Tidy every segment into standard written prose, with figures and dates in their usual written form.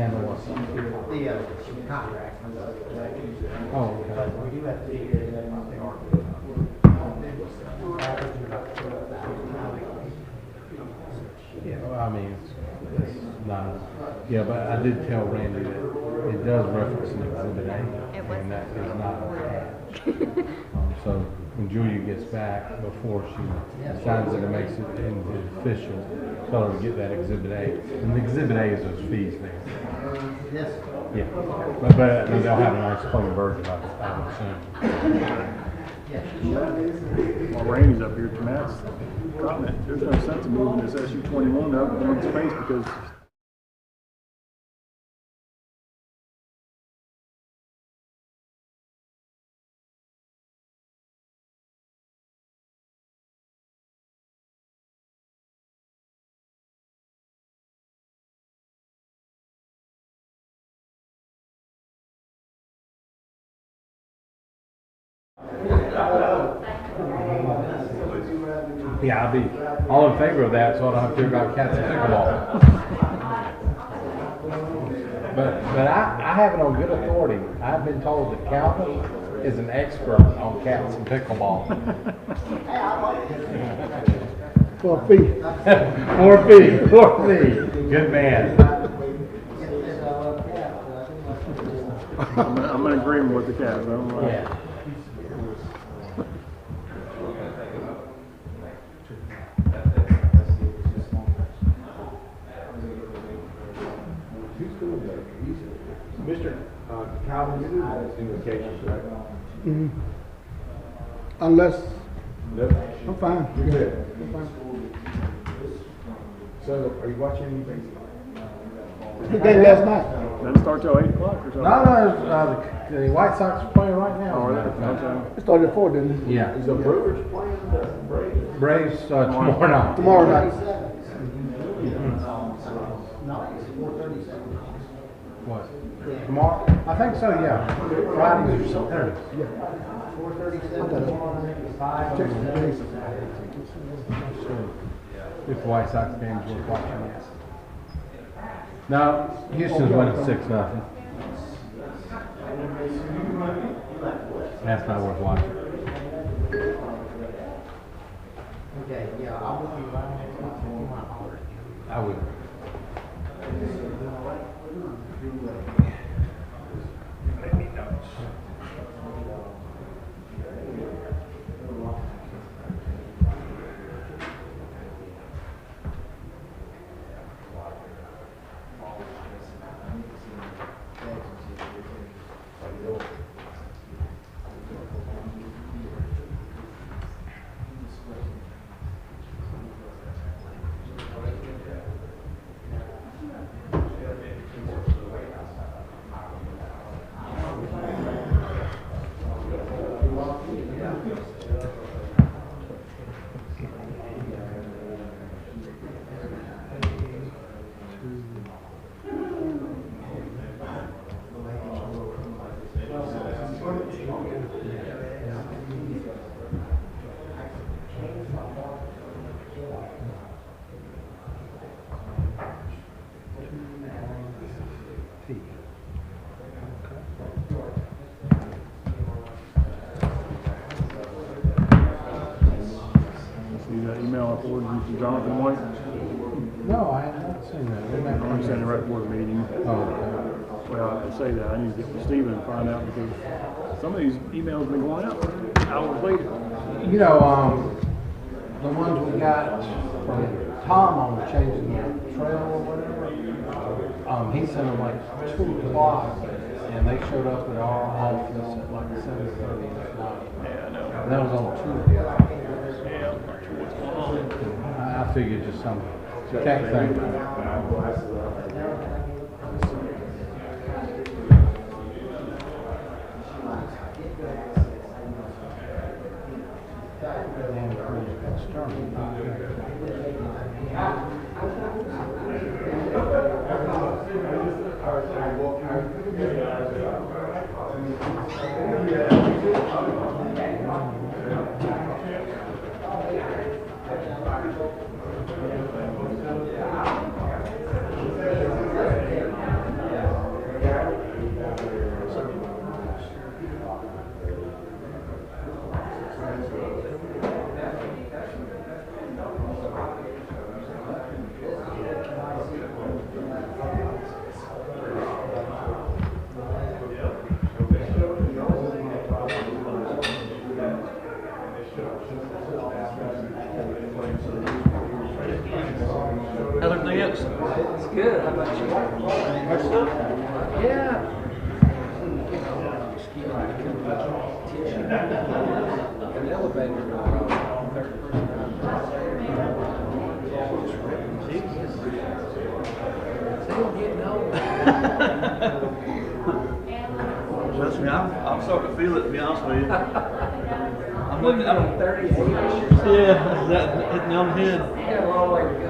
handle what? The contract. Oh, okay. But we do have to figure it out. Yeah, well, I mean, it's not, yeah, but I did tell Randy that it does reference an Exhibit A, and that is not attached. So when Julia gets back, before she signs it and makes it into official, tell her to get that Exhibit A. And the Exhibit A is those fees there. Yes. Yeah, but they'll have a nice clean version of it, I would assume. While Randy's up here, to Matt's comment, there's no sense of moving this SU-21 up in one space because Yeah, I'll be all in favor of that, so I don't have to figure out cats and pickleball. But I have it on good authority. I've been told that Calvin is an expert on cats and pickleball. For a fee. For a fee. Good man. I'm in agreement with the cats. Yeah. Mr. Calvin, you do communications, right? Mm-hmm. Unless, Nope. I'm fine. You're good. I'm fine. So, are you watching anything? The game last night. Doesn't start till 8 o'clock or something. No, the White Sox are playing right now. Oh, as a really? matter of fact. Okay. It started at 4, didn't it? Yeah. Is the Brewers playing the Braves? Braves tomorrow night. Tomorrow night. What? Tomorrow? I think so, yeah. Fridays or Saturdays. Yeah. 4:37. If the White Sox game's worth watching, yes. No, Houston's winning 6-0. That's not worth watching. Okay, yeah, I will be around next month if you want to holler. I would. See that email I forwarded you from Jonathan White? No, I have not seen that. I'm sending it right before the meeting. Oh, okay. Well, I say that. I need to get with Stephen and find out because some of these emails have been going out hours later. You know, the ones we got from Tom on changing the trail or whatever, he sent them like 2 o'clock, and they showed up at our office at like 7:30 at night. Yeah, I know. And that was on Tuesday. Yeah, I'm not sure what's going on. I figured just some tech thing. Yeah. An elevator. Jesus. Still getting old. Trust me, I'm starting to feel it, to be honest with you. I'm looking, I'm 38 this year. yeah, that hitting me on the head. You got a long way to go.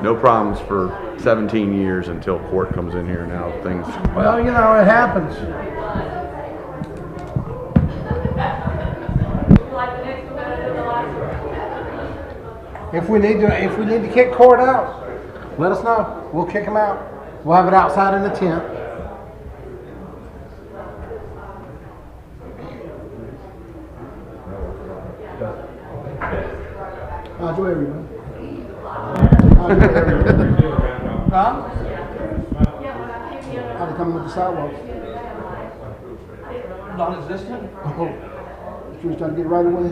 No problems for 17 years until court comes in here now. Things. Well, you know, it happens. If we need to kick court out, let us know. We'll kick them out. We'll have it outside in the tent. How's your everyone? How's your everyone? Huh? How they coming with the sidewalks? Non-existent? Oh, you was trying to get right away.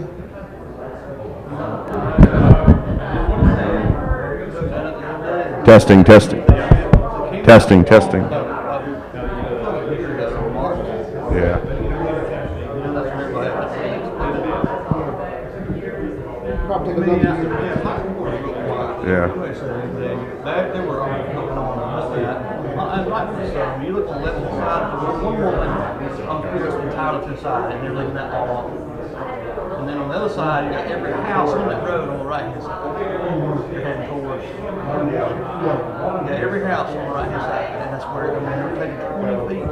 Testing. Yeah. Probably take another year. Yeah. Back there were all going on that. And rightfully so. You look on the left side, there's one woman on Crs entitled to the side, and they're leaving that all off. And then on the other side, you got every house on that road on the right hand side. You're heading towards. Yeah, every house on the right hand side, and that's where they're taking 20 feet.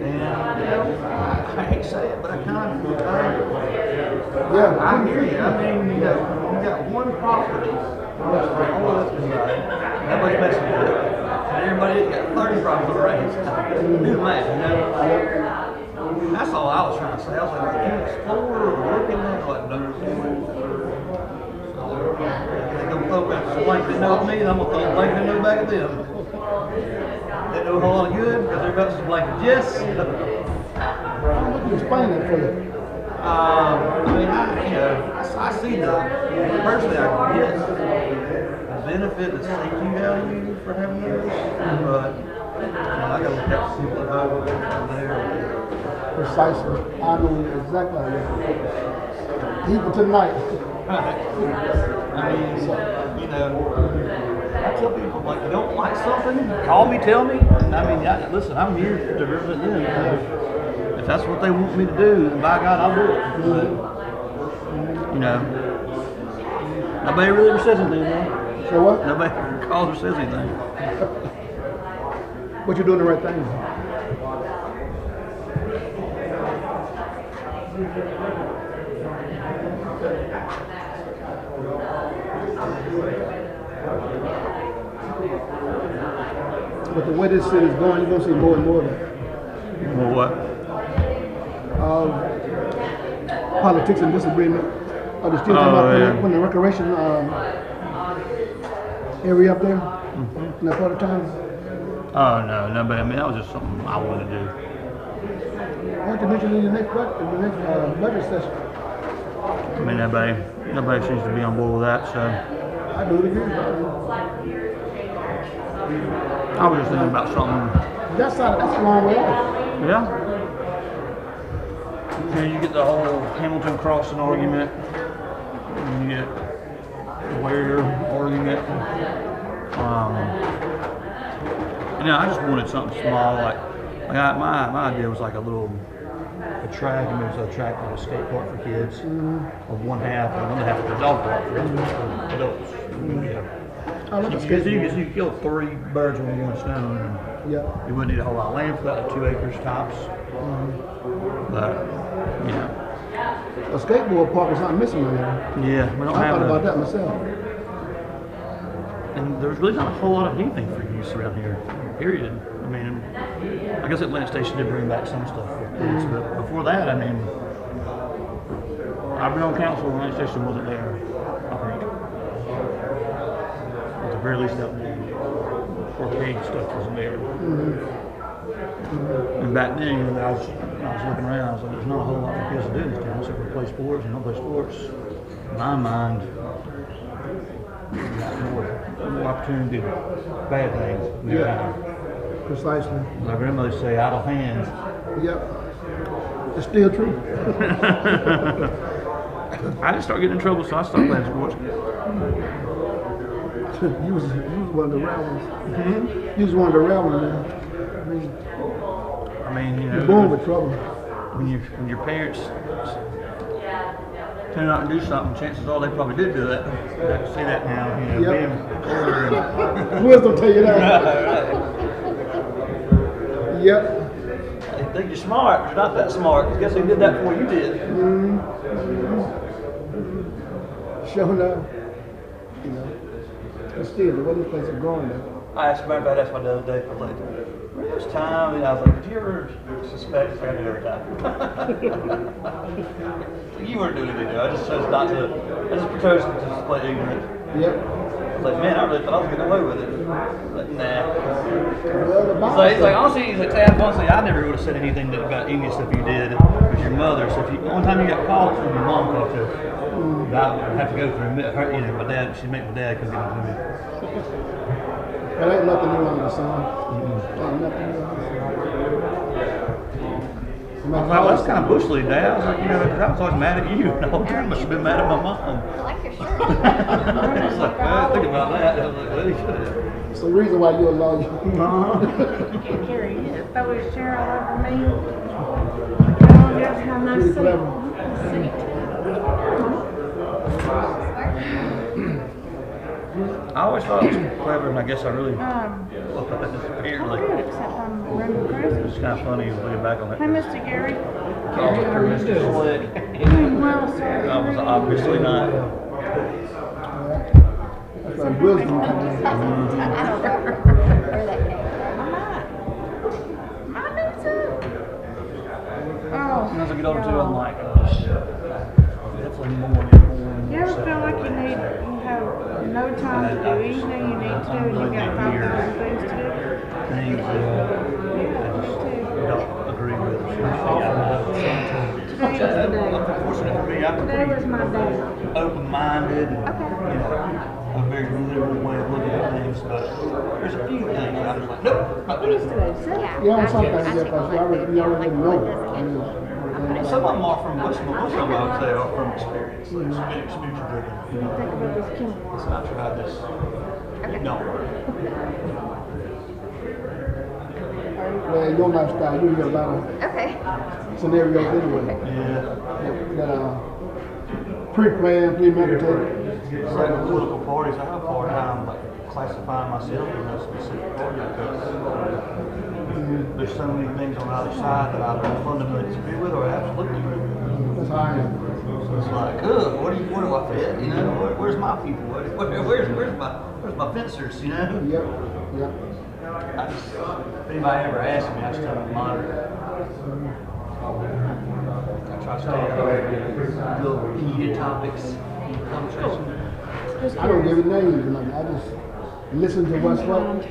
And you know, I hate to say it, but I kind of feel bad. Yeah. I hear you. I mean, you got one property on the left side. Nobody's messing with it. And everybody else got 30 properties on the right hand side. Do the math, you know? That's all I was trying to say. I was like, can you explore or look in there? Like, no. They're going to throw back the blank they know of me, and I'm going to throw the blank they know back at them. They know a whole lot of good because they're about to blank yes. Explain that for you. I mean, I see personally, I get the benefit, the safety value for having those, but I got to look at the people that vote there. Precisely. I know exactly how that. Even tonight. I mean, you know, I tell people, like, you don't like something, call me, tell me. I mean, listen, I'm here to represent them. If that's what they want me to do, then by God, I'll do it. But, you know, nobody really ever says anything, though. So what? Nobody calls or says anything. But you're doing the right thing. But the way this city is going, you're going to see more and more of that. Well, what? Politics and disagreement. Are they still talking about yeah. when the recreation area up there in that part of town? Oh, no, but I mean, that was just something I wanted to do. Why don't you mention in the next budget session? I mean, nobody seems to be on board with that, so. I do it again. I was just thinking about something. That side, that's a long way off. Yeah. And you get the whole Hamilton crossing argument. And you get the Ware argument. And I just wanted something small, like my idea was like a track, and it was a track like a skate park for kids, of one half, and one half of the dog park for adults. I love the So skate. you could kill 3 birds with one stone. Yeah. You wouldn't need a whole lot of land for that, like 2 acres tops. But, you know, a skateboard park is not missing around here. Yeah, we don't I have thought about that. that myself. And there's really not a whole lot of anything for use around here, period. I mean, I guess Atlantic Station did bring back some stuff for kids, but before that, I mean, I've been on council when Atlantic Station wasn't there, I think. At the very least, that arcade stuff wasn't there. And back then, you know, I was looking around, I was like, there's not a whole lot for kids to do in this town, except for play sports, and don't play sports. In my mind, more opportunity to do bad things. Yeah. Precisely. My grandmother used to say, idle hands. Yep. It's still true. I didn't start getting in trouble, so I stopped playing sports. you was one of the rare ones. You was one of the rare ones, man. I mean, you You're know, born with trouble. when your parents turn out and do something, chances are they probably did do it. I can see that now, you know, Yep. being older and Wisdom tell you that. Yep. they think you're smart, but you're not that smart. I guess they did that before you did. Sure enough. You know. But still, the way this place is growing now. I asked my dad the other day, I was like, there's time, and I was like, did you ever suspect I do every time? You weren't doing anything, I just chose not to, I just chose to just play ignorant. Yep. I was like, man, I really thought I was getting away with it. But nah. Well, the He's like, honestly, honestly, I never would have said anything about any stuff you did with your mother. So if you, one time you got called from your mom called you, I would have to go through her, you know, my dad, she'd make my dad come get it to me. There ain't nothing new under the sun. Ain't nothing new under the sun. I was like, well, that's kind of bush league, Dad. I was like, you know, 'cause I was always mad at you. The whole time I should have been mad at my mom. I like your shirt. I was like, well, think about that. I was like, well, you should have. It's the reason why you're a lawyer. Gary, you just throw his chair all over me. Oh, just have no Pretty seat. clever. I always thought it was clever, and I guess I really I'm apparently. good, except I'm running crazy. It's kind of funny looking back on that. Hey, Mr. Gary. Oh, Mr. Slick. Doing well, sir. I was obviously not. That's like wisdom coming in. I don't know where that came from. I do too. Oh. And as I get older too, I'm like, definitely more and more. You ever feel like you have no time to do anything you need to do and you got 5,000 things to do? Things that I just don't agree with. Today was the day. Unfortunately for me, I'm Today was pretty my day. open-minded and, Okay. you know, a very liberal way of looking at things, but there's a few things that I'm just like, nope, not doing it. Today, see? Yeah, on some things, yeah, because you already know. Some of them are from, most of them I would say are from experience, like experience driven. What do you think about this chemical? Listen, I tried this. It don't work. Well, your lifestyle, you get a lot of Okay. scenarios anyway. Yeah. That are pre-planned, premeditated. It's like with political parties, I have a hard time like classifying myself in a specific party because there's so many things on either side that I don't fundamentally disagree with or absolutely agree with. That's how I am. So it's like, ugh, where do I fit? You know, where's my people? Where's my fencers? You know? Yep, yep. I just, if anybody ever asks me, I just tell them moderate. I try to stay out of little heated topics, conversation. I don't give it names or nothing. I just listen to what's what. And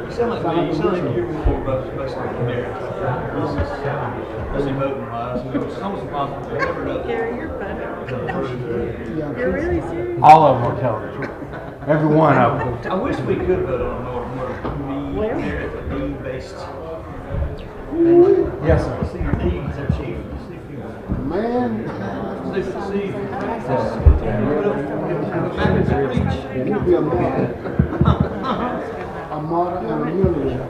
You sound like me. You sound like you're more basically married. Especially voting wise. You know, it's almost impossible to never know. Gary, you're funny. yeah, You're really serious? All of them are telling the truth. Every one of them. I wish we could vote on more need-based. Yes, sir. See your needs, our chief. See if you man, see. you be a martyr. A martyr and a millionaire.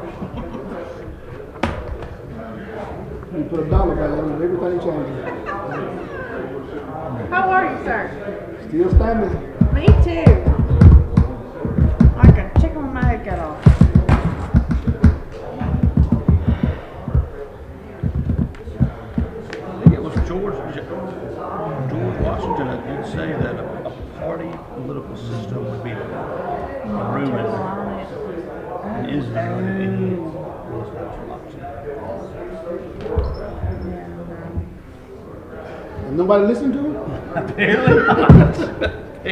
You put a dollar value on it, everything changes. How are you, sir? Still standing. Me too. Like a chicken with my head cut off. I think it was George George Washington did say that a party political system would be ruined and is ruined in And nobody listened to it? Apparently not.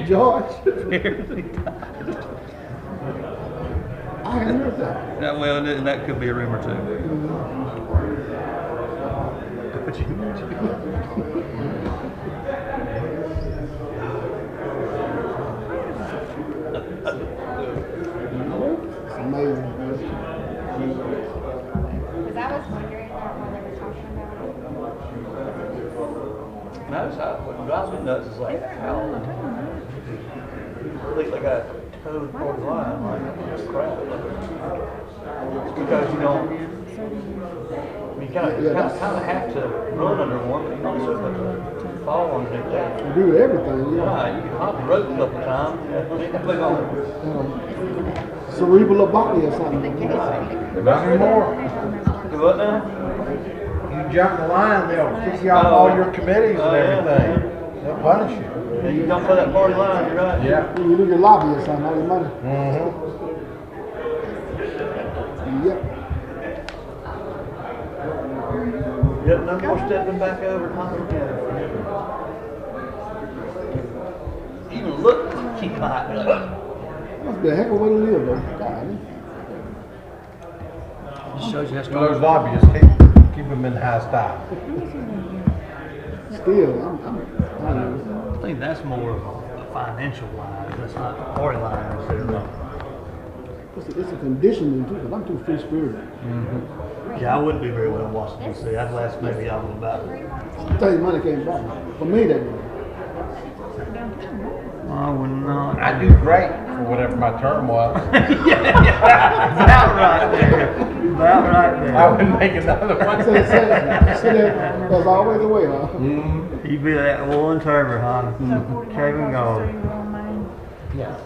George? Apparently not. I hadn't heard that. Yeah, well, and that could be a rumor too. It's amazing. Because I was wondering that while they were talking about What drives me nuts is like how at least like a toad party line, like crap. Because you don't, you kind of have to run under one, but you also have to fall underneath that. You do everything, yeah. Right, you can hop the rope a couple times. Cerebral lobotomy or something. Not anymore. Do what now? You jump the line, they'll kick you off all your committees and everything. They'll punish you. Yeah, you jump for that party line, you're right. Yeah. You do your lobby or something, all your money. Mm-hmm. Yep. Yep, no more stepping back over and hopping together. Even look, keep my eye up. Must be a heck of a way to live, though. God. Just shows you how Well, those strong. lobbyists keep them in high style. Still, I don't know. I think that's more of a financial line. That's not a party line necessarily. It's a conditioning too, because I'm too free spirited. Yeah, I wouldn't be very well in Washington D.C. I'd last maybe out of about. I tell you, money can't buy me. For me, that did. I would not. I do great for whatever my term was. About right there. About right there. I wouldn't make another one. See, there's always a way, huh? You'd be that one termer, huh? Came and gone.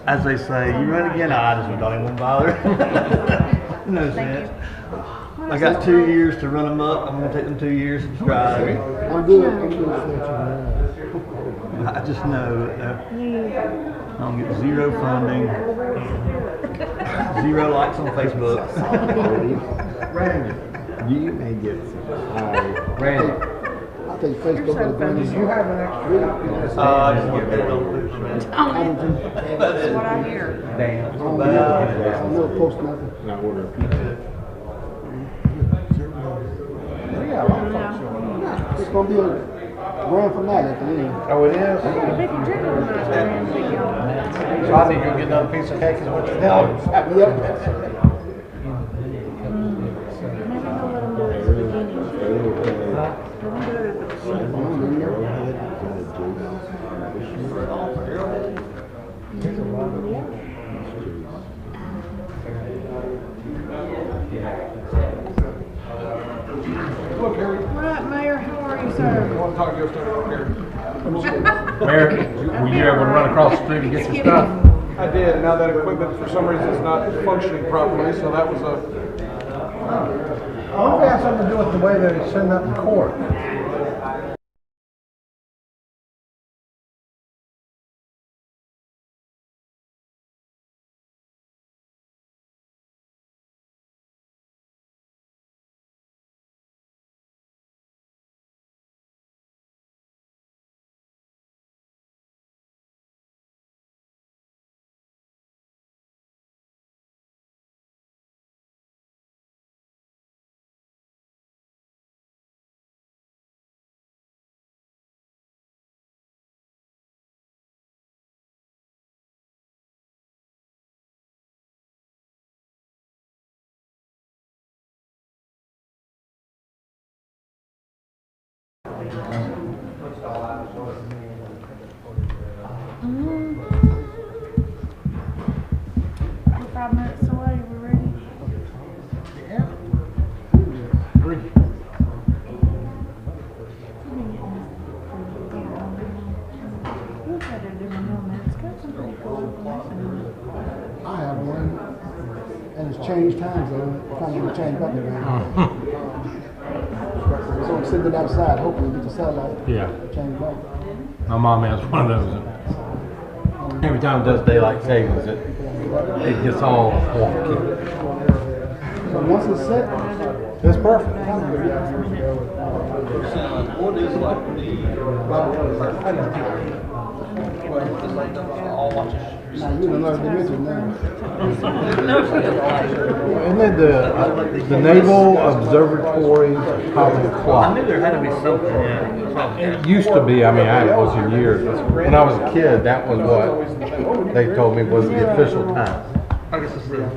As they say, you run again, I just don't even bother. No sense. I got 2 years to run them up. I'm going to take them 2 years to subscribe. I'm good. I'm good. I just know that I don't get zero funding, zero likes on Facebook. Randy, You may get some. Randy, I'll take Facebook advantage. did you have an extra copy of this? I just get rid of those man. That's what I hear. Dan. I'll never post nothing. Not order a pizza. Yeah, a lot of folks showing It's gonna be a grand finale at the end. up. Oh, it is? So I need to go get another piece of cake is what you're telling me. Yep. What up, Mayor? How are you, sir? Mayor, were you able to run across the street and get your stuff? I did. Now that equipment for some reason is not functioning properly, so that was a. I wonder if it has something to do with the way they send up in court. We're 5 minutes away. We're ready. Look at it in the moment. It's got some pretty cool information. I have one, and it's changed time zone. It's kind of change back again. So sitting it outside, hopefully get the satellite. Yeah. Change back. My mom has one of those. Every time it does daylight savings, it gets all wonky. So once it's set, It's perfect. What is like all watches? now you don't know the dimension now. Isn't it the Naval Observatory's atomic I clock? knew there had to be something, yeah. It used to be, I mean, I haven't watched in years. When I was a kid, that was what they told me was the official time. I guess it's the Yeah.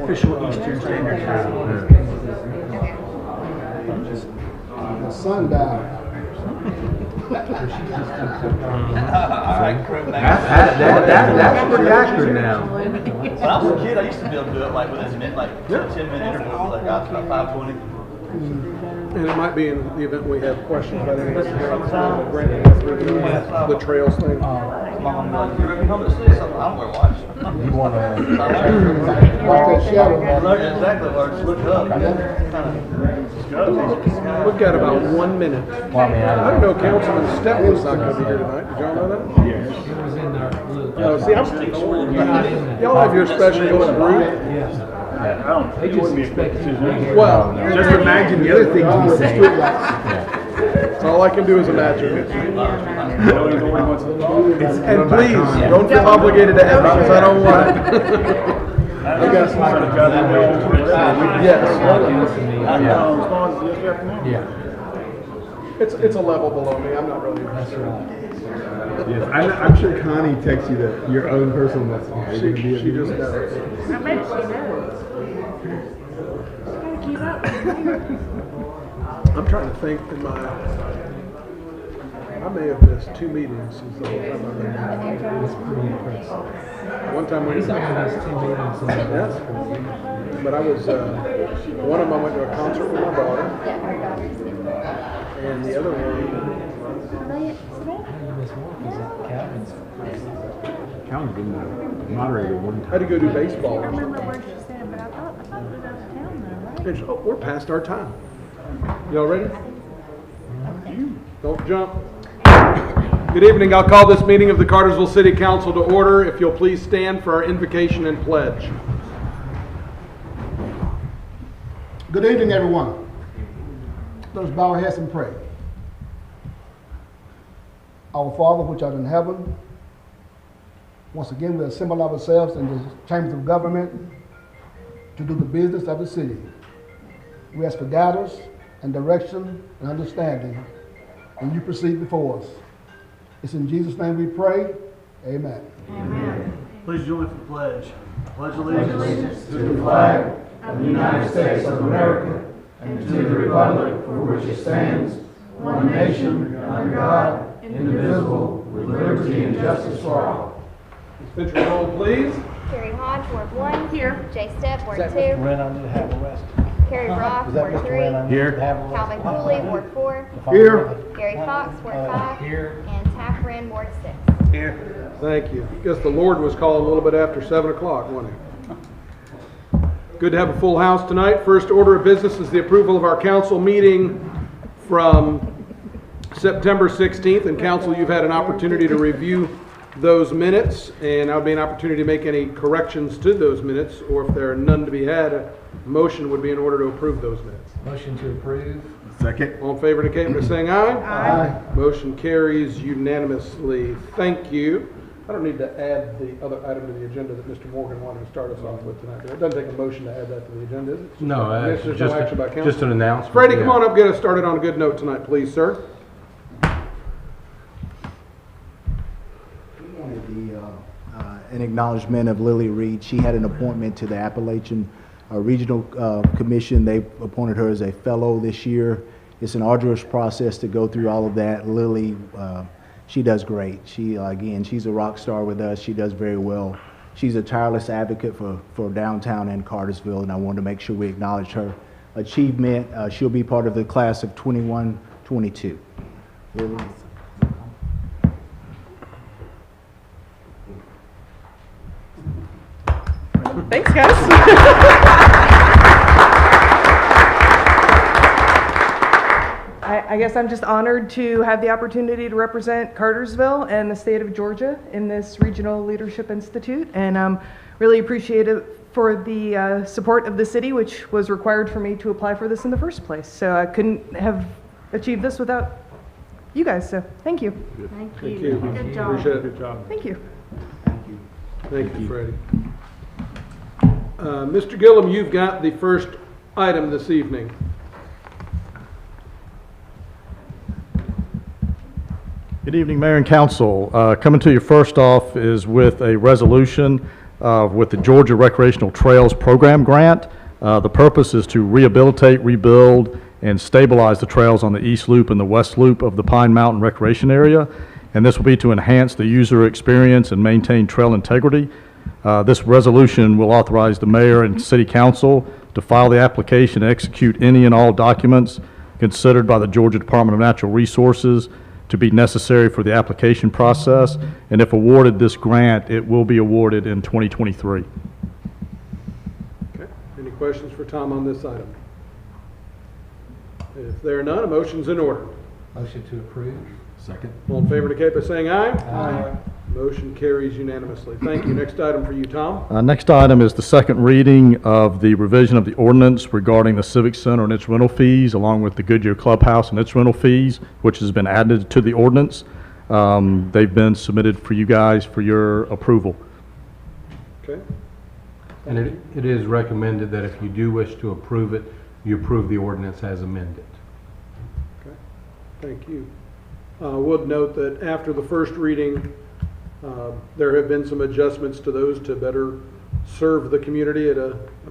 official Eastern Standard Time. The sundial. That's pretty accurate now. When I was a kid, I used to be able to do it like within a minute, like 10-minute intervals, like after about 5:20. And it might be in the event we have questions about anything. The trails thing. Mom, like, you're gonna be home at 6. I'm gonna watch. You want to? Watch that shadow. Exactly, or just look up. We've got about 1 minute. Well, I mean, I don't know, Councilman Stepman's not gonna be here tonight. Did y'all know that? Oh, see, y'all have your special little group. He wouldn't be expected to. Well, Just imagine the other things we say. that's all I can do is imagine it. It's And please, don't feel obligated to end because I don't want it. Yes. Yeah. It's a level below me. I'm not really interested. Yes, I'm sure Connie texts you that your own personal message. She just knows. I bet she knows. Gotta keep up. I'm trying to think in my. I may have missed 2 meetings since the whole time I've been here. That's pretty impressive. One time we. He's only has 2 meetings. Yes. But I was, one of them I went to a concert with my daughter, Yeah, her daughter's getting and the other one, Calvin's been the moderator one I had to go do baseball I or don't remember something. what she said, but I thought we was out of town though, right? And she- oh, we're past our time. Y'all ready? Don't jump. Good evening. I'll call this meeting of the Cartersville City Council to order. If you'll please stand for our invocation and pledge. Good evening, everyone. Let us bow our heads and pray. Our Father, which art in heaven, once again we assemble ourselves in the chambers of government to do the business of the city. We ask for guidance and direction and understanding when you proceed before us. It's in Jesus' name we pray. Amen. Please join with the pledge. Pledge allegiance To the flag of the United States of America and to the republic for which it stands, one nation, under God, indivisible, with liberty and justice for all. Picture roll, please. Carrie Hodge, Ward 1. Here. Jay Step, Ward 2. Carrie Brock, Ward 3. Here. Calvin Cooley, Ward 4. Here. Gary Fox, Ward 5. Here. And Taffrin, Ward 6. Thank you. Guess the Lord was calling a little bit after 7 o'clock, wasn't he? Good to have a full house tonight. First order of business is the approval of our council meeting from September 16th. And council, you've had an opportunity to review those minutes, and that'll be an opportunity to make any corrections to those minutes, or if there are none to be had, a motion would be in order to approve those minutes. Motion to approve. Second. All in favor indicate by saying aye. Aye. Motion carries unanimously. Thank you. I don't need to add the other item to the agenda that Mr. Morgan wanted to start us off with tonight. It doesn't take a motion to add that to the agenda, is it? No, There's no action by council. just an announcement. Freddie, come yeah. on up, get us started on a good note tonight, please, sir. An acknowledgement of Lily Reed. She had an appointment to the Appalachian Regional Commission. They appointed her as a fellow this year. It's an arduous process to go through all of that. Lily, she does great. She, again, she's a rock star with us. She does very well. She's a tireless advocate for downtown and Cartersville, and I wanted to make sure we acknowledge her achievement. She'll be part of the class of 21-22. Lily. Thanks, guys. I guess I'm just honored to have the opportunity to represent Cartersville and the state of Georgia in this Regional Leadership Institute, and I'm really appreciative for the support of the city, which was required for me to apply for this in the first place. So I couldn't have achieved this without you guys, so thank you. Thank Thank you. you. Good job. Appreciate it. Good job. Thank you. Thank you, Freddie. Mr. Gillum, you've got the first item this evening. Good evening, Mayor and Council. Coming to you first off is with a resolution with the Georgia Recreational Trails Program Grant. The purpose is to rehabilitate, rebuild, and stabilize the trails on the East Loop and the West Loop of the Pine Mountain Recreation Area. And this will be to enhance the user experience and maintain trail integrity. This resolution will authorize the mayor and city council to file the application and execute any and all documents considered by the Georgia Department of Natural Resources to be necessary for the application process. And if awarded this grant, it will be awarded in 2023. Okay. Any questions for Tom on this item? If there are none, a motion's in order. Motion to approve. Second. All in favor indicate by saying aye. Aye. Motion carries unanimously. Thank you. Next item for you, Tom. Next item is the second reading of the revision of the ordinance regarding the Civic Center and its rental fees, along with the Goodyear Clubhouse and its rental fees, which has been added to the ordinance. They've been submitted for you guys for your approval. Okay. And it is recommended that if you do wish to approve it, you approve the ordinance as amended. Okay. Thank you. Would note that after the first reading, there have been some adjustments to those to better serve the community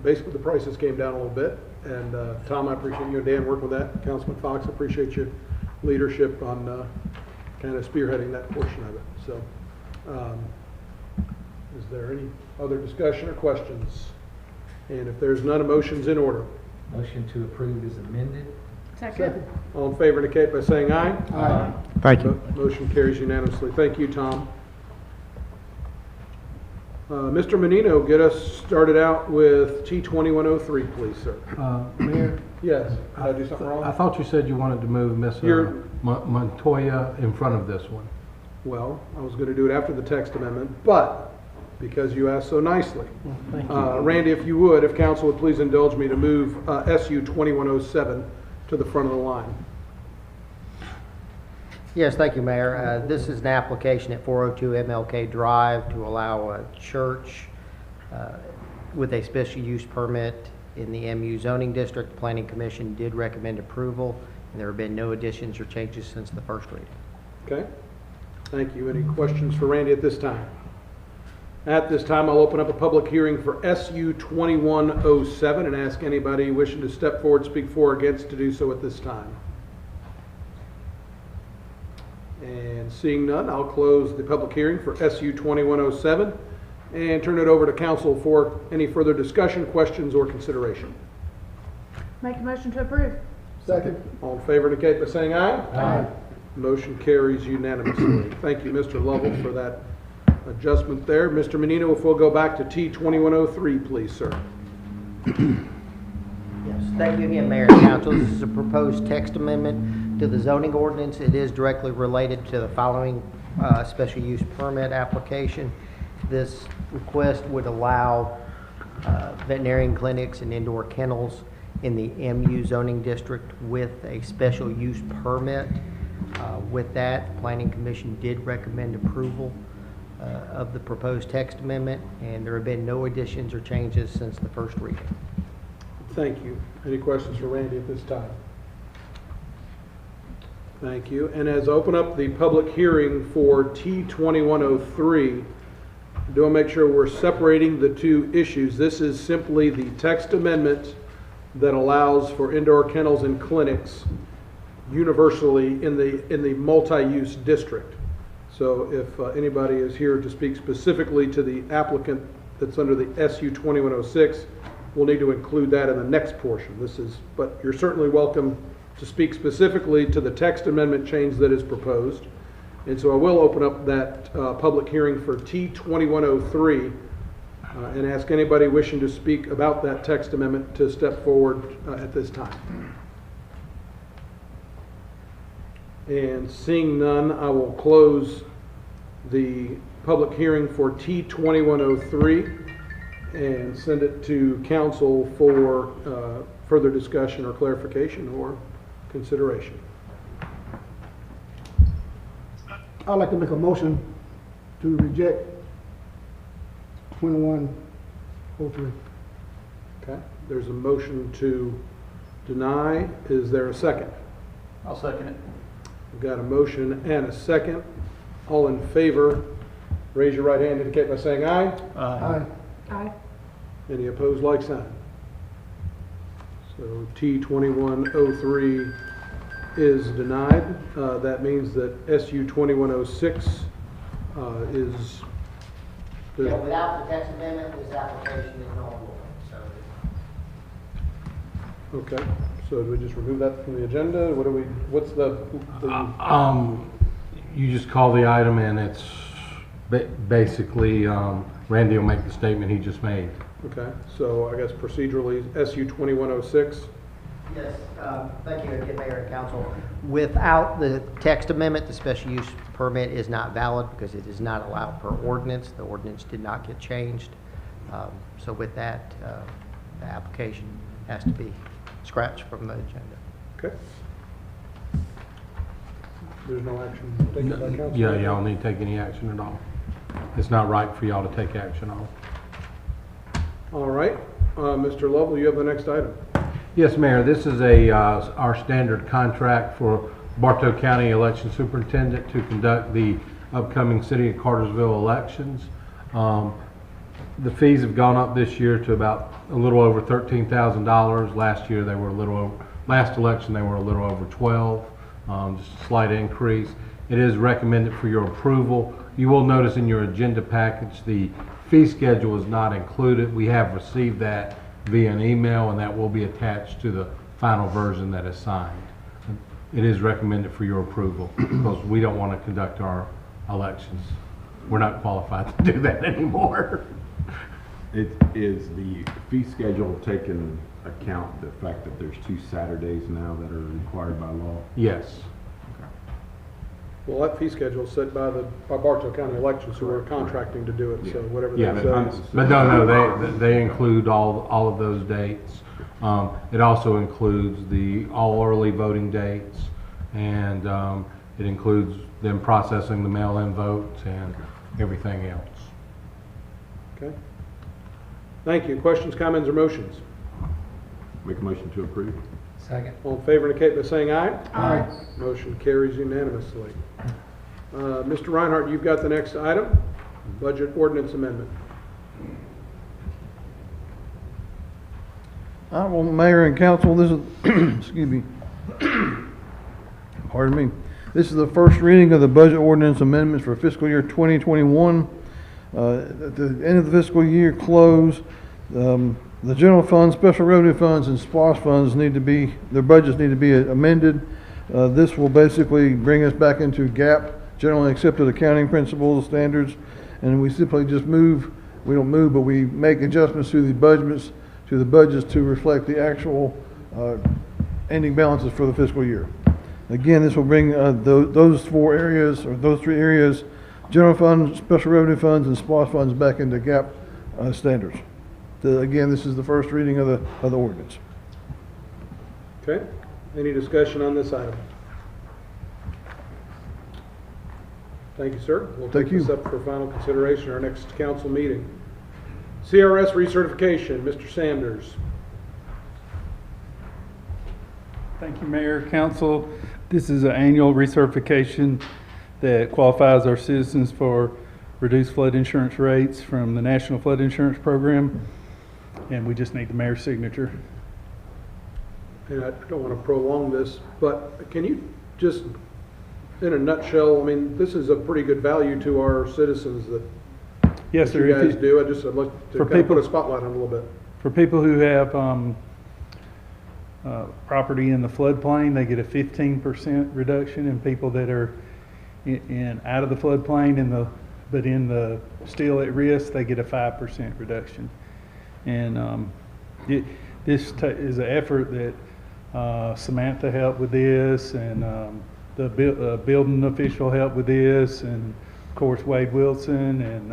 basically the prices came down a little bit. And Tom, I appreciate you and Dan working with that. Councilman Fox, I appreciate your leadership on kind of spearheading that portion of it. So is there any other discussion or questions? And if there's none, a motion's in order. Motion to approve is amended. Second. All in favor indicate by saying aye. Aye. Thank you. Motion carries unanimously. Thank you, Tom. Mr. Menino, get us started out with T2103, please, sir. Mayor? Yes. Did I do something wrong? I thought you said you wanted to move Miss Montoya in front of this one. Well, I was going to do it after the text amendment, but because you asked so nicely. Thank you. Randy, if you would, if council would please indulge me to move SU 2107 to the front of the line. Yes, thank you, Mayor. This is an application at 402 MLK Drive to allow a church with a special use permit in the MU zoning district. The Planning Commission did recommend approval, and there have been no additions or changes since the first reading. Okay. Thank you. Any questions for Randy at this time? At this time, I'll open up a public hearing for SU 2107 and ask anybody wishing to step forward, speak for or against, to do so at this time. And seeing none, I'll close the public hearing for SU 2107 and turn it over to council for any further discussion, questions, or consideration. Make a motion to approve. Second. All in favor indicate by saying aye. Aye. Motion carries unanimously. Thank you, Mr. Lovell, for that adjustment there. Mr. Menino, if we'll go back to T2103, please, sir. Yes, thank you again, Mayor and Council. This is a proposed text amendment to the zoning ordinance. It is directly related to the following special use permit application. This request would allow veterinarian clinics and indoor kennels in the MU zoning district with a special use permit. With that, the Planning Commission did recommend approval of the proposed text amendment, and there have been no additions or changes since the first reading. Thank you. Any questions for Randy at this time? Thank you. And as I open up the public hearing for T2103, do I make sure we're separating the two issues? This is simply the text amendment that allows for indoor kennels and clinics universally in the multi-use district. So if anybody is here to speak specifically to the applicant that's under the SU 2106, we'll need to include that in the next portion. But you're certainly welcome to speak specifically to the text amendment change that is proposed. And so I will open up that public hearing for T2103 and ask anybody wishing to speak about that text amendment to step forward at this time. And seeing none, I will close the public hearing for T2103 and send it to council for further discussion or clarification or consideration. I'd like to make a motion to reject 2103. Okay, there's a motion to deny. Is there a second? I'll second it. We've got a motion and a second. All in favor, raise your right hand, indicate by saying aye. Aye. Aye. Any opposed, like sign. So T2103 is denied. That means that SU 2106 is... Yeah, without the text amendment, this application is null and void. Okay, so do we just remove that from the agenda? What do we, what's the You just call the item and it's basically, Randy will make the statement he just made. okay, so I guess procedurally, SU 2106. Yes, thank you again, Mayor and Council. Without the text amendment, the special use permit is not valid because it is not allowed per ordinance. The ordinance did not get changed. So with that, the application has to be scratched from the agenda. Okay. There's no action taken by council? Yeah, y'all need to take any action at all. It's not right for y'all to take action on. All right, Mr. Lovell, you have the next item. Yes, Mayor, this is our standard contract for Bartow County Election Superintendent to conduct the upcoming City of Cartersville elections. The fees have gone up this year to about a little over $13,000. Last year they were a little over, last election they were a little over 12, just a slight increase. It is recommended for your approval. You will notice in your agenda package the fee schedule is not included. We have received that via an email and that will be attached to the final version that is signed. It is recommended for your approval because we don't want to conduct our elections. We're not qualified to do that anymore. It is the fee schedule taking account the fact that there's 2 Saturdays now that are required by law? Yes. Well, that fee schedule is set by Bartow County Elections, who are contracting to do it, so whatever Yeah, that says. but no, they include all of those dates. It also includes all early voting dates, and it includes them processing the mail-in votes and everything else. Okay. Thank you. Questions, comments, or motions? Make a motion to approve. Second. All in favor indicate by saying aye. Aye. Motion carries unanimously. Mr. Reinhardt, you've got the next item, budget ordinance amendment. Honorable Mayor and Council, this is, excuse me, pardon me. This is the first reading of the budget ordinance amendments for fiscal year 2021. At the end of the fiscal year close, the general fund, special revenue funds, and SPOS funds their budgets need to be amended. This will basically bring us back into GAAP, generally accepted accounting principles, standards, and we simply just we don't move, but we make adjustments to the budgets to reflect the actual ending balances for the fiscal year. Again, this will bring those 4 areas, or those 3 areas, general fund, special revenue funds, and SPOS funds back into GAAP standards. Again, this is the first reading of the ordinance. Okay. Any discussion on this item? Thank you, sir. We'll take this up for final consideration at our next council meeting. CRS recertification, Mr. Sanders. Thank you, Mayor, Council. This is an annual recertification that qualifies our citizens for reduced flood insurance rates from the National Flood Insurance Program, and we just need the mayor's signature. And I don't want to prolong this, but can you just, in a nutshell, I mean, this is a pretty good value to our citizens that yes, sir, you guys do. I'd like to kind of put a spotlight on it a little bit. For people who have property in the floodplain, they get a 15% reduction, and people that are out of the floodplain but still at risk, they get a 5% reduction. And this is an effort that Samantha helped with this, and the building official helped with this, and of course Wade Wilson and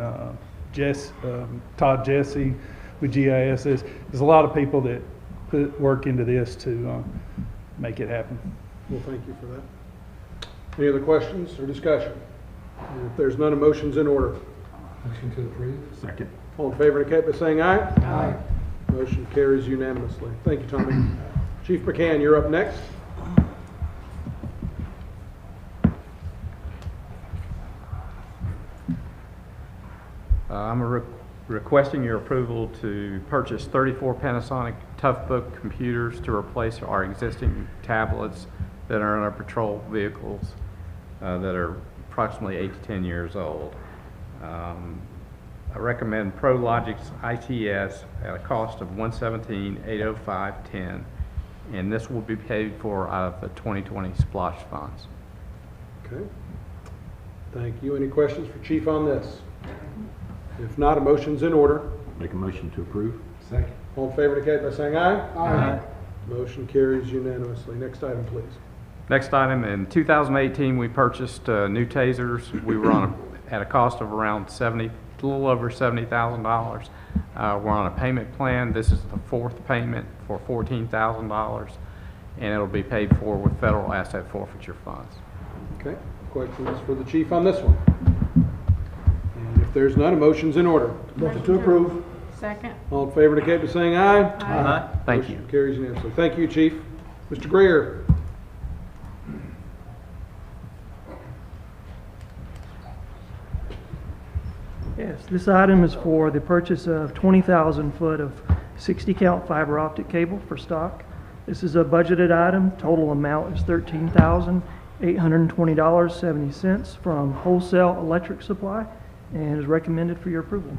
Todd Jesse with GIS. There's a lot of people that put work into this to make it happen. Well, thank you for that. Any other questions or discussion? If there's none, a motion's in order. Motion to approve. Second. All in favor indicate by saying aye. Aye. Motion carries unanimously. Thank you, Tommy. Chief McCann, you're up next. I'm requesting your approval to purchase 34 Panasonic Toughbook computers to replace our existing tablets that are in our patrol vehicles that are approximately 8 to 10 years old. I recommend ProLogix ITS at a cost of $117,805.10, and this will be paid for out of the 2020 Splosh funds. Okay. Thank you. Any questions for Chief on this? If not, a motion's in order. Make a motion to approve. Second. All in favor indicate by saying aye. Aye. Motion carries unanimously. Next item, please. Next item, in 2018, we purchased new tasers. We were at a cost of around a little over $70,000. We're on a payment plan. This is the fourth payment for $14,000, and it'll be paid for with federal asset forfeiture funds. Okay. Questions for the Chief on this one? And if there's none, a motion's in order. Motion to approve. Second. All in favor indicate by saying aye. Aye. Thank you. Motion carries unanimously. Thank you, Chief. Mr. Greer. Yes, this item is for the purchase of 20,000 foot of 60 count fiber optic cable for stock. This is a budgeted item. Total amount is $13,820.70 from Wholesale Electric Supply, and is recommended for your approval.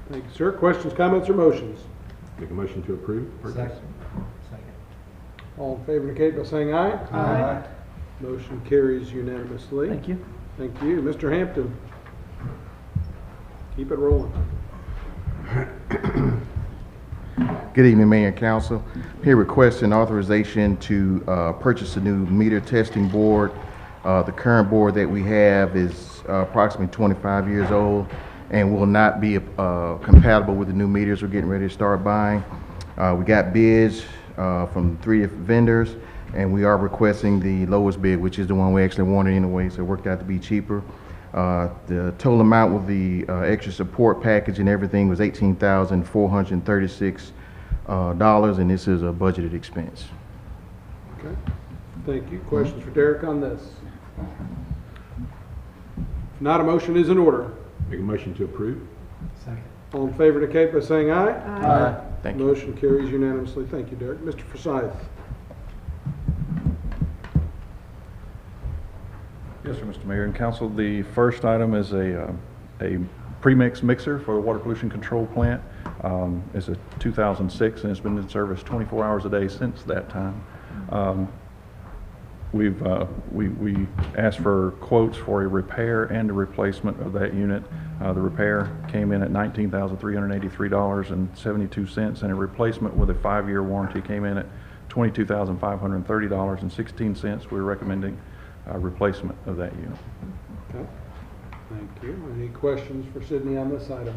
Thank you, sir. Questions, comments, or motions? Make a motion to approve. Second. All in favor indicate by saying aye. Aye. Motion carries unanimously. Thank you. Thank you. Mr. Hampton. Keep it rolling. Good evening, Mayor and Council. Here requesting authorization to purchase a new meter testing board. The current board that we have is approximately 25 years old and will not be compatible with the new meters we're getting ready to start buying. We got bids from 3 different vendors, and we are requesting the lowest bid, which is the one we actually wanted anyway, so it worked out to be cheaper. The total amount with the extra support package and everything was $18,436, and this is a budgeted expense. Okay. Thank you. Questions for Derek on this? If not, a motion is in order. Make a motion to approve. Second. All in favor indicate by saying aye. Aye. Thank you. Motion carries unanimously. Thank you, Derek. Mr. Forsyth. Yes, sir, Mr. Mayor and Council. The first item is a pre-mix mixer for the water pollution control plant. It's a 2006, and it's been in service 24 hours a day since that time. We asked for quotes for a repair and a replacement of that unit. The repair came in at $19,383.72, and a replacement with a 5-year warranty came in at $22,530.16. We're recommending replacement of that unit. Okay. Thank you. Any questions for Sydney on this item?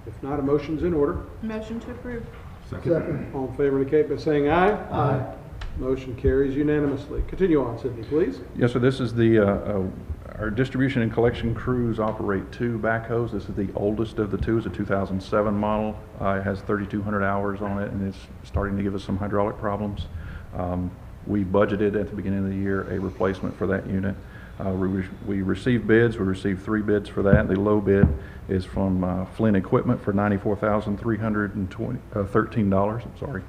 If not, a motion's in order. Motion to approve. Second. All in favor indicate by saying aye. Aye. Motion carries unanimously. Continue on, Sydney, please. Yes, sir. This is the our distribution and collection crews operate 2 backhoes. This is the oldest of the 2. It's a 2007 model. It has 3,200 hours on it, and it's starting to give us some hydraulic problems. We budgeted at the beginning of the year a replacement for that unit. We received bids. We received 3 bids for that. The low bid is from Flynn Equipment for $94,313. I'm sorry.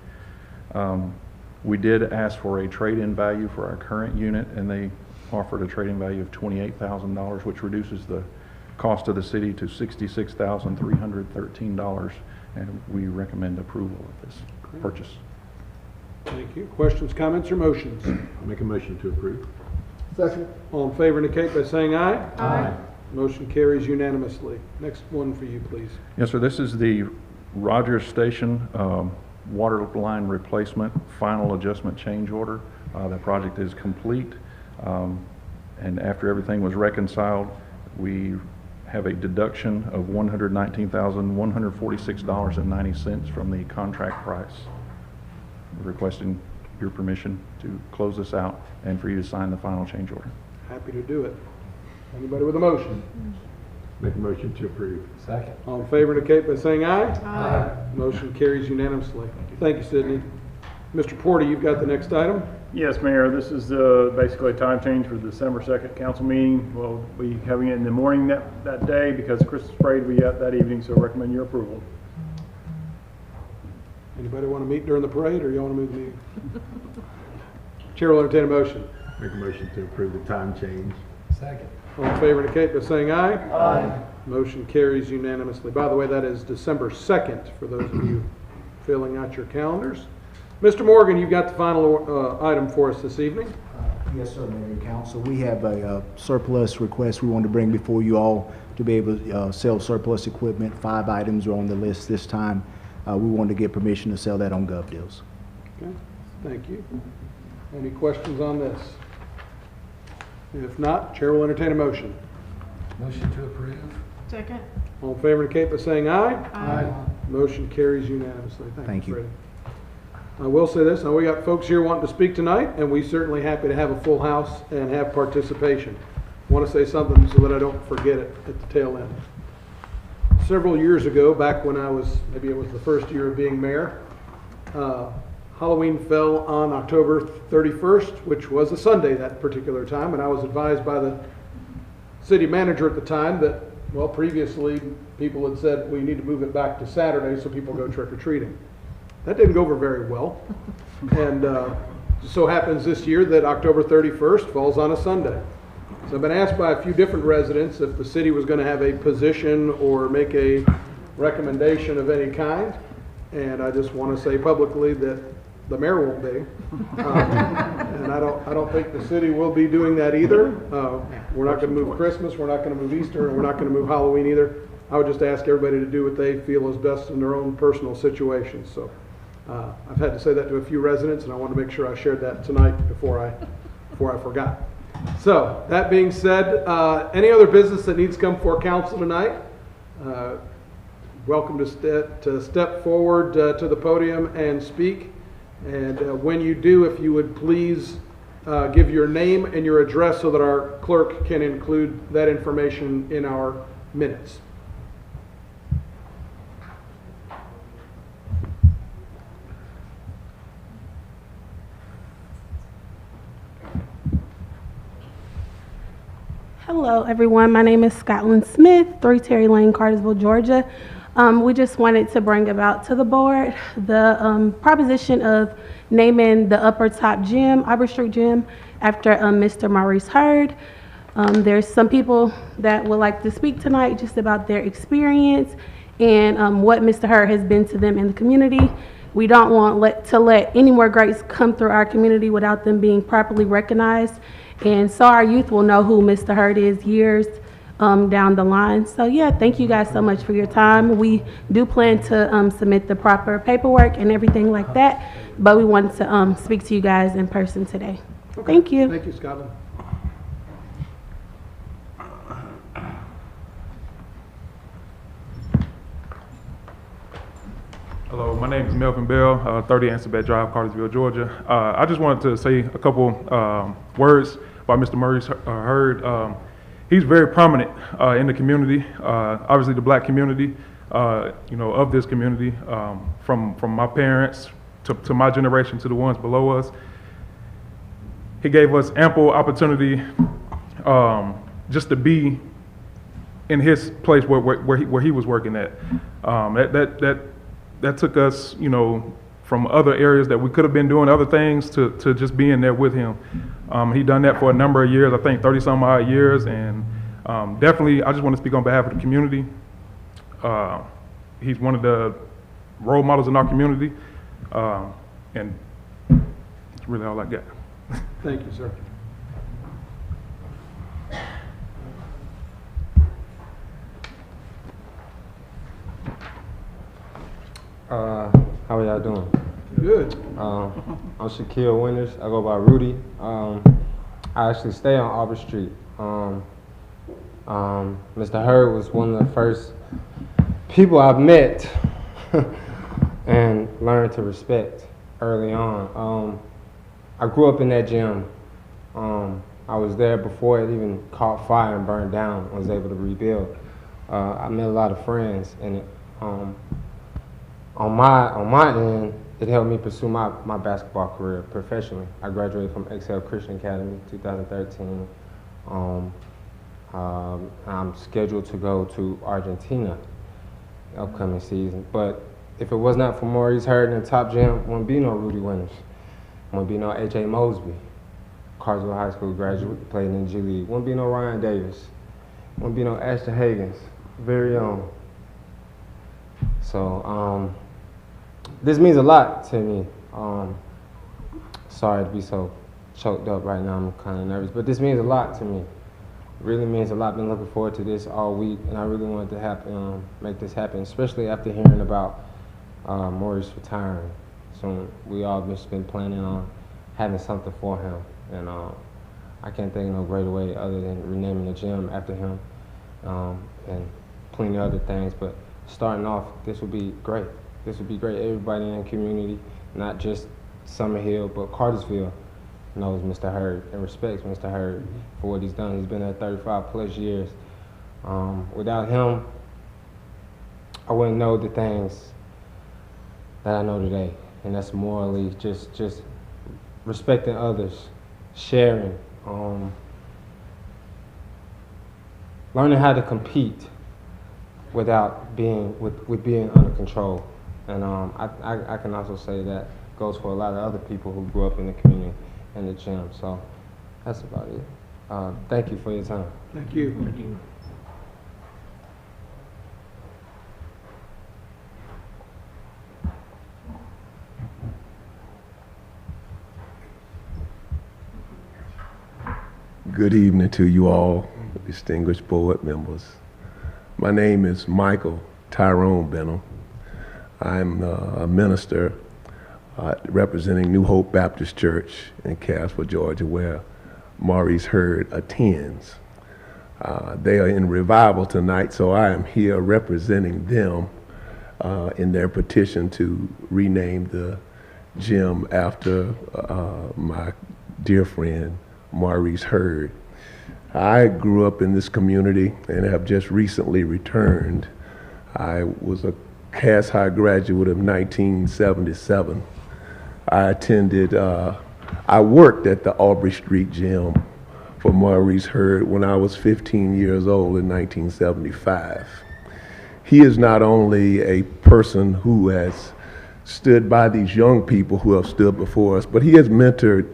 We did ask for a trade-in value for our current unit, and they offered a trade-in value of $28,000, which reduces the cost of the city to $66,313, and we recommend approval of this purchase. Thank you. Questions, comments, or motions? I'll make a motion to approve. Second. All in favor indicate by saying aye. Aye. Motion carries unanimously. Next one for you, please. Yes, sir. This is the Rogers Station water line replacement final adjustment change order. The project is complete, and after everything was reconciled, we have a deduction of $119,146.90 from the contract price. We're requesting your permission to close this out and for you to sign the final change order. Happy to do it. Anybody with a motion? Make a motion to approve. Second. All in favor indicate by saying aye. Aye. Motion carries unanimously. Thank you, Sidney. Mr. Porter, you've got the next item. Yes, Mayor, this is basically a time change for the December 2nd council meeting. We'll be having it in the morning that day because Christmas parade will be out that evening, so I recommend your approval. Anybody want to meet during the parade, or you want to move the meeting? Chair will entertain a motion. Make a motion to approve the time change. Second. All in favor indicate by saying aye. Aye. Motion carries unanimously. By the way, that is December 2nd for those of you filling out your calendars. Mr. Morgan, you've got the final item for us this evening. Yes, sir, Mayor and Council. We have a surplus request we want to bring before you all to be able to sell surplus equipment. 5 items are on the list this time. We wanted to get permission to sell that on GovDeals. Okay, thank you. Any questions on this? If not, Chair will entertain a motion. Motion to approve. Second. All in favor indicate by saying aye. Aye. Motion carries unanimously. Thank you. Freddie. I will say this, now we got folks here wanting to speak tonight, and we're certainly happy to have a full house and have participation. I want to say something so that I don't forget it at the tail end. Several years ago, back when I was, maybe it was the first year of being mayor, Halloween fell on October 31st, which was a Sunday that particular time, and I was advised by the city manager at the time that, well, previously people had said we need to move it back to Saturday so people go trick-or-treating. That didn't go over very well, and just so happens this year that October 31st falls on a Sunday. So I've been asked by a few different residents if the city was going to have a position or make a recommendation of any kind, and I just want to say publicly that the mayor won't be, and I don't think the city will be doing that either. We're not going to move Christmas, we're not going to move Easter, and we're not going to move Halloween either. I would just ask everybody to do what they feel is best in their own personal situations. So I've had to say that to a few residents, and I want to make sure I shared that tonight before I forgot. So that being said, any other business that needs to come before council tonight? Welcome to step forward to the podium and speak. And when you do, if you would please give your name and your address so that our clerk can include that information in our minutes. Hello, everyone. My name is Scotland Smith, 3 Terry Lane, Cartersville, Georgia. We just wanted to bring about to the board the proposition of naming the upper top gym, Arbor Street Gym, after Mr. Maurice Hurd. There's some people that would like to speak tonight just about their experience and what Mr. Hurd has been to them in the community. We don't want to let any more greats come through our community without them being properly recognized. And so our youth will know who Mr. Hurd is years down the line. So yeah, thank you guys so much for your time. We do plan to submit the proper paperwork and everything like that, but we wanted to speak to you guys in person today. Okay. Thank you. Thank you, Scotland. Hello, my name is Melvin Bell, 30 Ansabet Drive, Cartersville, Georgia. I just wanted to say a couple words about Mr. Maurice Hurd. He's very prominent in the community, obviously the black community, of this community, from my parents to my generation to the ones below us. He gave us ample opportunity just to be in his place where he was working at. That took us, from other areas that we could have been doing other things to just being there with him. He done that for a number of years, I think 30-some odd years, and definitely I just want to speak on behalf of the community. He's one of the role models in our community, and that's really all I got. Thank you, sir. How are y'all doing? Good. I'm Shaquille Winters. I go by Rudy. I actually stay on Auburn Street. Mr. Hurd was one of the first people I've met and learned to respect early on. I grew up in that gym. I was there before it even caught fire and burned down. I was able to rebuild. I met a lot of friends, and on my end, it helped me pursue my basketball career professionally. I graduated from Excel Christian Academy 2013. I'm scheduled to go to Argentina upcoming season. But if it was not for Maurice Hurd in the top gym, wouldn't be no Rudy Winters. Wouldn't be no H.A. Mosby, Carsville High School graduate, played in the G League. Wouldn't be no Ryan Davis. Wouldn't be no Ashton Higgins, very own. So this means a lot to me. Sorry to be so choked up right now. I'm kind of nervous, but this means a lot to me. It really means a lot. Been looking forward to this all week, and I really wanted to happen, make this happen, especially after hearing about Maurice retiring. So we all just been planning on having something for him, and I can't think of no greater way other than renaming the gym after him, and plenty of other things. But starting off, this would be great. This would be great. Everybody in the community, not just Summerhill, but Cartersville, knows Mr. Hurd and respects Mr. Hurd for what he's done. He's been there 35 plus years. Without him, I wouldn't know the things that I know today, and that's morally just respecting others, sharing, learning how to compete without being being under control. And I can also say that goes for a lot of other people who grew up in the community and the gym. So that's about it. Thank you for your time. Thank you. Thank you. Good evening to you all, distinguished board members. My name is Michael Tyrone Benham. I'm a minister representing New Hope Baptist Church in Cassville, Georgia, where Maurice Hurd attends. They are in revival tonight, so I am here representing them in their petition to rename the gym after my dear friend, Maurice Hurd. I grew up in this community and have just recently returned. I was a Cass High graduate of 1977. I worked at the Aubrey Street Gym for Maurice Hurd when I was 15 years old in 1975. He is not only a person who has stood by these young people who have stood before us, but he has mentored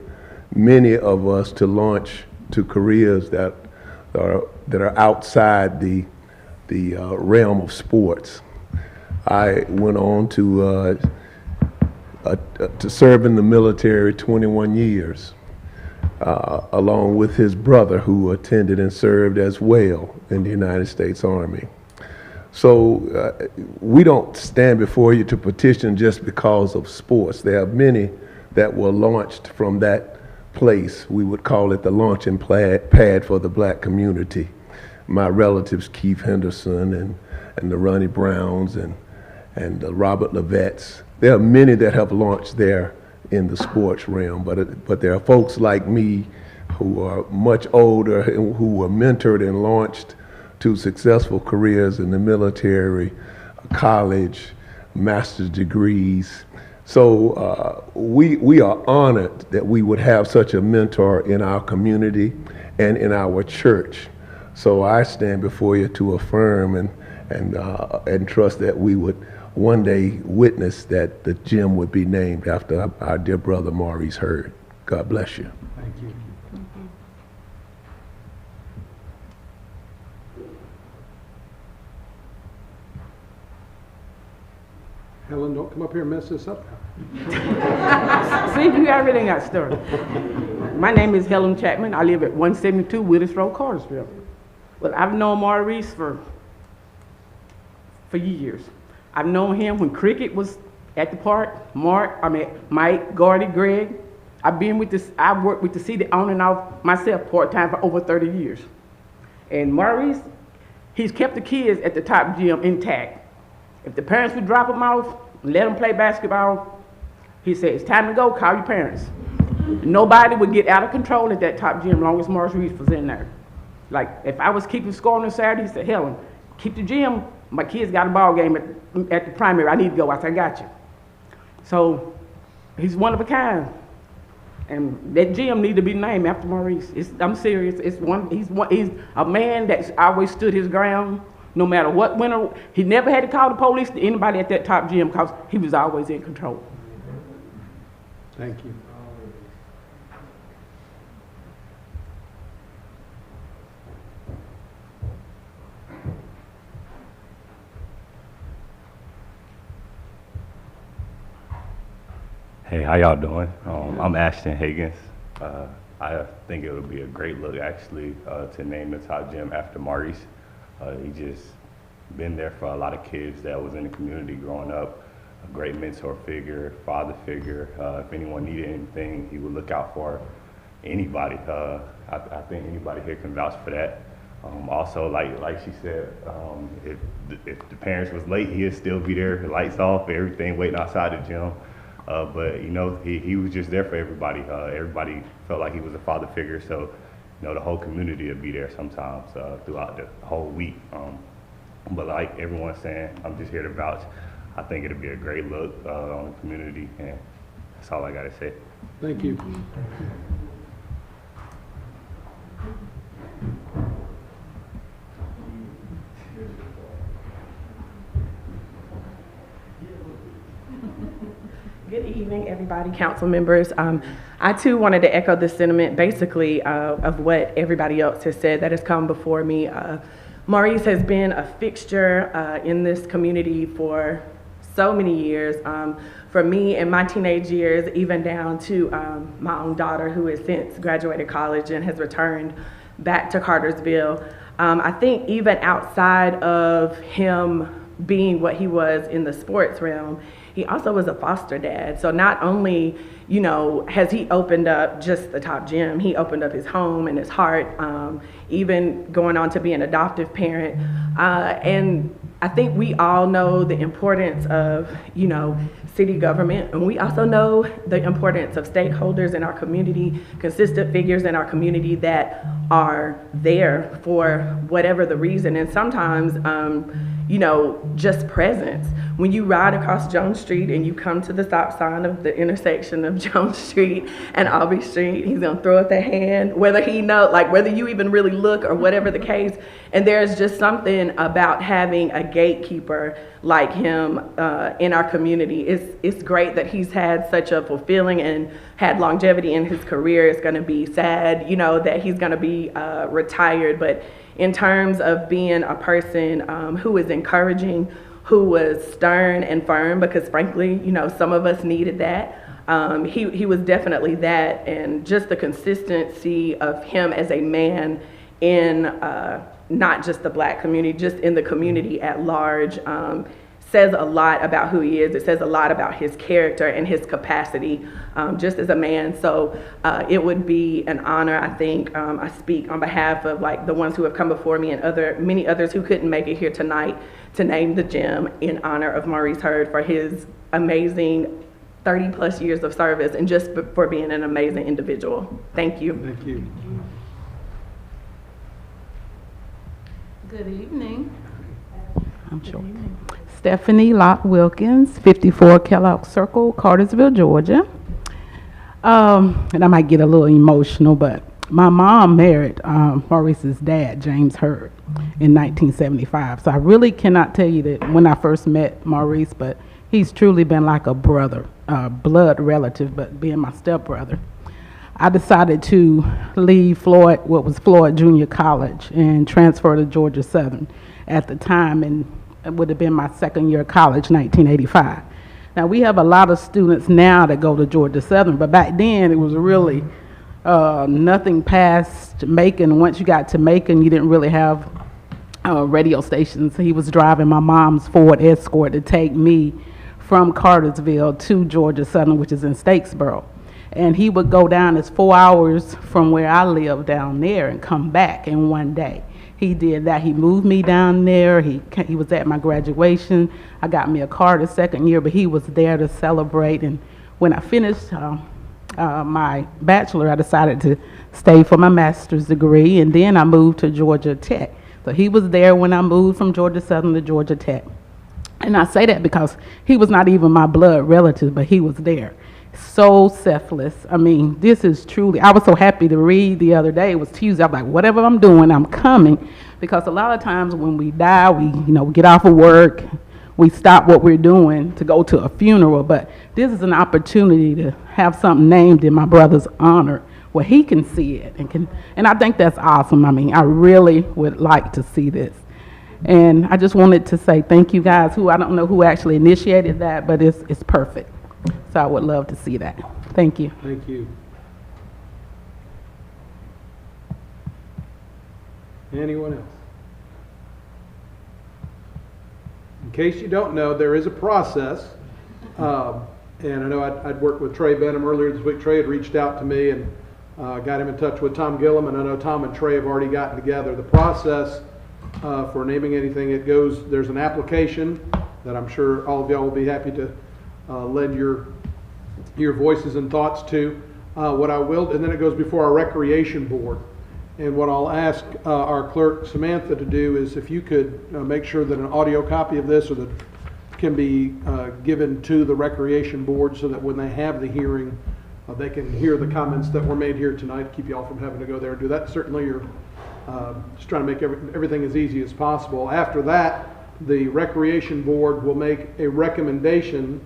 many of us to launch to careers that are outside the realm of sports. I went on to serve in the military 21 years, along with his brother who attended and served as well in the United States Army. So we don't stand before you to petition just because of sports. There are many that were launched from that place. We would call it the launching pad for the black community. My relatives, Keith Henderson and the Ronnie Browns and the Robert Levettes. There are many that have launched there in the sports realm, but there are folks like me who are much older and who were mentored and launched to successful careers in the military, college, master's degrees. So we are honored that we would have such a mentor in our community and in our church. So I stand before you to affirm and trust that we would one day witness that the gym would be named after our dear brother Maurice Hurd. God bless you. Thank you. Helen, don't come up here and mess this up now. See, you already got started. My name is Helen Chapman. I live at 172 Willis Road, Cartersville. Well, I've known Maurice for years. I've known him when cricket was at the park, Mike, Gordy, Greg. I worked with the city on and off myself part-time for over 30 years. And Maurice, he's kept the kids at the top gym intact. If the parents would drop them off, let them play basketball, he said, it's time to go, call your parents. Nobody would get out of control at that top gym as long as Maurice Reese was in there. Like, if I was keeping score on a Saturday, he said, Helen, keep the gym. My kids got a ball game at the primary. I need to go. I said, I got you. So, he's one of a kind. And that gym need to be named after Maurice. I'm serious. He's a man that's always stood his ground, no matter what went on. He never had to call the police to anybody at that top gym because he was always in control. Thank you. Hey, how y'all doing? I'm Ashton Higgins. I think it would be a great look actually to name the top gym after Maurice. He just been there for a lot of kids that was in the community growing up. A great mentor figure, father figure. If anyone needed anything, he would look out for anybody. I think anybody here can vouch for that. Also, like she said, if the parents was late, he'd still be there, lights off, everything, waiting outside the gym. But you know, he was just there for everybody. Everybody felt like he was a father figure, so you know, the whole community would be there sometimes throughout the whole week. But like everyone's saying, I'm just here to vouch. I think it'll be a great look on the community, and that's all I gotta say. Thank you. Good evening, everybody, council members. I too wanted to echo the sentiment basically of what everybody else has said that has come before me. Maurice has been a fixture in this community for so many years. For me in my teenage years, even down to my own daughter who has since graduated college and has returned back to Cartersville. I think even outside of him being what he was in the sports realm, he also was a foster dad. So not only, you know, has he opened up just the top gym, he opened up his home and his heart, even going on to be an adoptive parent. And I think we all know the importance of, you know, city government, and we also know the importance of stakeholders in our community, consistent figures in our community that are there for whatever the reason. And sometimes, you know, just presence. When you ride across Jones Street and you come to the stop sign of the intersection of Jones Street and Albee Street, he's gonna throw up that hand, whether he know, like whether you even really look or whatever the case. And there's just something about having a gatekeeper like him in our community. It's great that he's had such a fulfilling and had longevity in his career. It's gonna be sad, you know, that he's gonna be retired, but in terms of being a person who is encouraging, who was stern and firm, because frankly, you know, some of us needed that. He was definitely that, and just the consistency of him as a man in not just the Black community, just in the community at large, says a lot about who he is. It says a lot about his character and his capacity just as a man. So it would be an honor, I think. I speak on behalf of like the ones who have come before me and many others who couldn't make it here tonight to name the gym in honor of Maurice Hurd for his amazing 30 plus years of service and just for being an amazing individual. Thank you. Thank you. Good evening. I'm sure. Stephanie Locke Wilkins, 54 Kellogg Circle, Cartersville, Georgia. And I might get a little emotional, but my mom married Maurice's dad, James Hurd, in 1975. So I really cannot tell you that when I first met Maurice, but he's truly been like a brother, blood relative, but being my stepbrother. I decided to leave Floyd, what was Floyd Junior College, and transfer to Georgia Southern at the time, and it would have been my second year of college, 1985. Now we have a lot of students now that go to Georgia Southern, but back then it was really nothing past Macon. Once you got to Macon, you didn't really have radio stations. He was driving my mom's Ford Escort to take me from Cartersville to Georgia Southern, which is in Statesboro. And he would go down as 4 hours from where I live down there and come back in one day. He did that. He moved me down there. He was at my graduation. I got me a car the second year, but he was there to celebrate. And when I finished my bachelor, I decided to stay for my master's degree, and then I moved to Georgia Tech. So he was there when I moved from Georgia Southern to Georgia Tech. And I say that because he was not even my blood relative, but he was there. So selfless. I mean, this is truly, I was so happy to read the other day. It was Tuesday. I'm like, whatever I'm doing, I'm coming. Because a lot of times when we die, we get off of work, we stop what we're doing to go to a funeral. But this is an opportunity to have something named in my brother's honor where he can see it. And I think that's awesome. I mean, I really would like to see this. And I just wanted to say thank you guys, I don't know who actually initiated that, but it's perfect. So I would love to see that. Thank you. Thank you. Anyone else? In case you don't know, there is a process. And I know I'd worked with Trey Benham earlier this week. Trey had reached out to me and got him in touch with Tom Gillum, and I know Tom and Trey have already gotten together. The process for naming anything, there's an application that I'm sure all of y'all will be happy to lend your voices and thoughts to. And then it goes before our recreation board. And what I'll ask our clerk Samantha to do is if you could make sure that an audio copy of this can be given to the recreation board so that when they have the hearing, they can hear the comments that were made here tonight, keep you all from having to go there and do that. Certainly you're just trying to make everything as easy as possible. After that, the recreation board will make a recommendation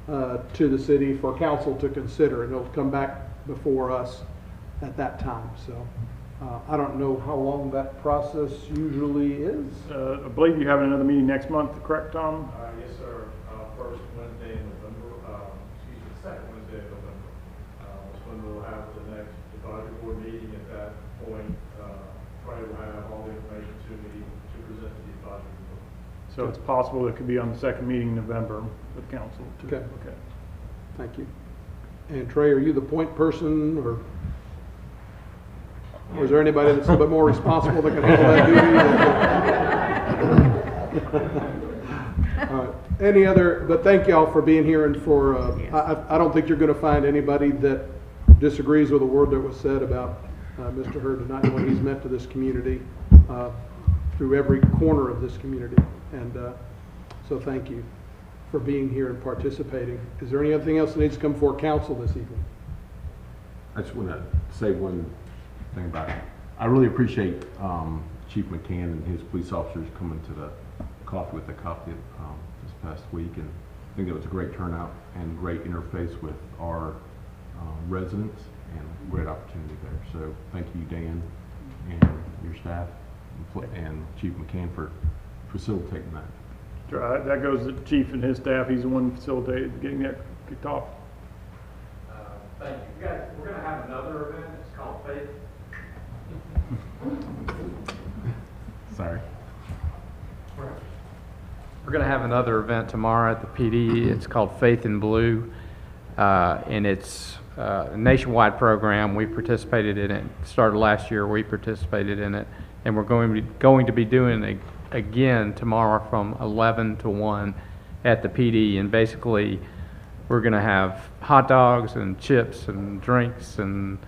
to the city for council to consider, and it'll come back before us at that time. So I don't know how long that process usually is. I believe you have another meeting next month, correct, Tom? Yes, sir. First Wednesday in November, second Wednesday in November. That's when we'll have the next advisory board meeting. At that point, Trey will have all the information to me to present to the advisory board. So it's possible it could be on the second meeting in November with council. Okay. Thank you. And Trey, are you the point person, or is there anybody that's a little bit more responsible that can handle that duty? All right. Any other? But thank y'all for being here, and for I don't think you're going to find anybody that disagrees with a word that was said about Mr. Hurd tonight and what he's meant to this community through every corner of this community. And so thank you for being here and participating. Is there anything else that needs to come before council this evening? I just want to say one thing about it. I really appreciate Chief McCann and his police officers coming to the coffee with the coffee this past week, and I think it was a great turnout and great interface with our residents, and great opportunity there. So thank you, Dan, and your staff, and Chief McCann for facilitating that. That goes to the chief and his staff. He's the one facilitated getting that kicked off. Thank you. Guys, we're going to have another event. It's called Faith. Sorry. We're going to have another event tomorrow at the PD. It's called Faith in Blue, and it's a nationwide program. We participated in it. Started last year. We participated in it, and we're going to be doing it again tomorrow from 11 to 1 at the PD. And basically, we're going to have hot dogs and chips and drinks, and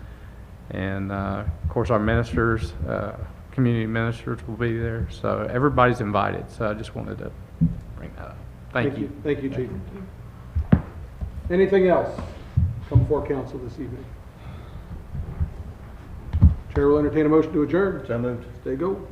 of course our ministers, community ministers will be there. So everybody's invited. So I just wanted to bring that up. Thank you. Thank you, Chief. Anything else come before council this evening? Chair will entertain a motion to adjourn. So moved. Stay go.